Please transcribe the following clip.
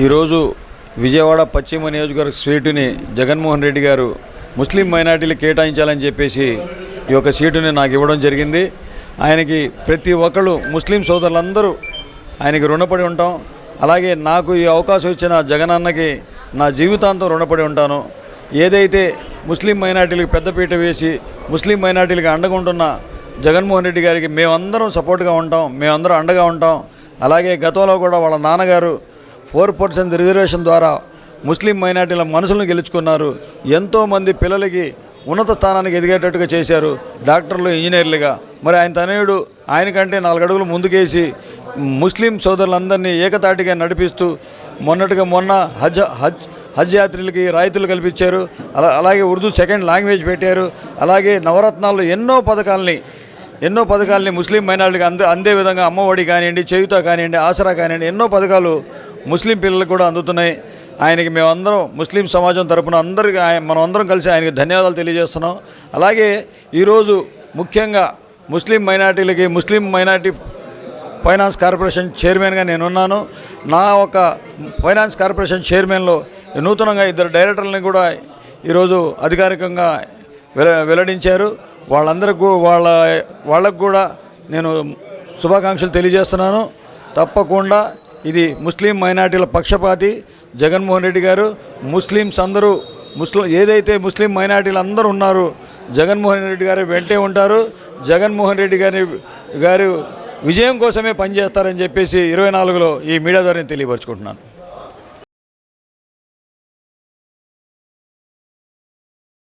ఈరోజు విజయవాడ పశ్చిమ నియోజకవర్గ సీటుని జగన్మోహన్ రెడ్డి గారు ముస్లిం మైనార్టీలకు కేటాయించాలని చెప్పేసి ఈ యొక్క సీటుని నాకు ఇవ్వడం జరిగింది. ఆయనకి ప్రతి ఒక్కళ్ళు ముస్లిం సోదరులందరూ ఆయనకి రుణపడి ఉంటాం. అలాగే నాకు ఈ అవకాశం ఇచ్చిన జగనన్నకి నా జీవితాంతం రుణపడి ఉంటాను. ఏదైతే ముస్లిం మైనార్టీలకు పెద్దపీట వేసి ముస్లిం మైనార్టీలకు అండగా ఉంటున్న జగన్మోహన్ రెడ్డి గారికి మేమందరం సపోర్ట్గా ఉంటాం, మేమందరం అండగా ఉంటాం. అలాగే గతంలో కూడా వాళ్ళ నాన్నగారు 4% రిజర్వేషన్ ద్వారా ముస్లిం మైనార్టీల మనసులను గెలుచుకున్నారు. ఎంతోమంది పిల్లలకి ఉన్నత స్థానానికి ఎదిగేటట్టుగా చేశారు, డాక్టర్లు, ఇంజనీర్లుగా. మరి ఆయన తనయుడు ఆయనకంటే 4 అడుగులు ముందుకేసి ముస్లిం సోదరులందరినీ ఏకతాటిగా నడిపిస్తూ మొన్న హజ్ యాత్రిలకి రాయితీలు కల్పించారు. అలాగే ఉర్దూ సెకండ్ లాంగ్వేజ్ పెట్టారు. అలాగే నవరత్నాల్లో ఎన్నో పథకాలని ముస్లిం మైనార్టీకి అందే విధంగా అమ్మఒడి కానివ్వండి, చేయుత కానివ్వండి, ఆసరా కానివ్వండి, ఎన్నో పథకాలు ముస్లిం పిల్లలకు కూడా అందుతున్నాయి. ఆయనకి మేమందరం ముస్లిం సమాజం తరపున మనం అందరం కలిసి ఆయనకి ధన్యవాదాలు తెలియజేస్తున్నాం. అలాగే ఈరోజు ముఖ్యంగా ముస్లిం మైనార్టీ ఫైనాన్స్ కార్పొరేషన్ చైర్మన్గా నేనున్నాను. నా ఒక ఫైనాన్స్ కార్పొరేషన్ చైర్మన్లో నూతనంగా 2 డైరెక్టర్లను కూడా ఈరోజు అధికారికంగా వెల్లడించారు. వాళ్ళకు కూడా నేను శుభాకాంక్షలు తెలియజేస్తున్నాను. తప్పకుండా ఇది ముస్లిం మైనార్టీల పక్షపాతి జగన్మోహన్ రెడ్డి గారు. ఏదైతే ముస్లిం మైనార్టీలు అందరూ ఉన్నారో జగన్మోహన్ రెడ్డి గారు వెంటే ఉంటారు. జగన్మోహన్ రెడ్డి గారు విజయం కోసమే పనిచేస్తారని చెప్పేసి 24లో ఈ మీడియా ద్వారా తెలియపరుచుకుంటున్నాను.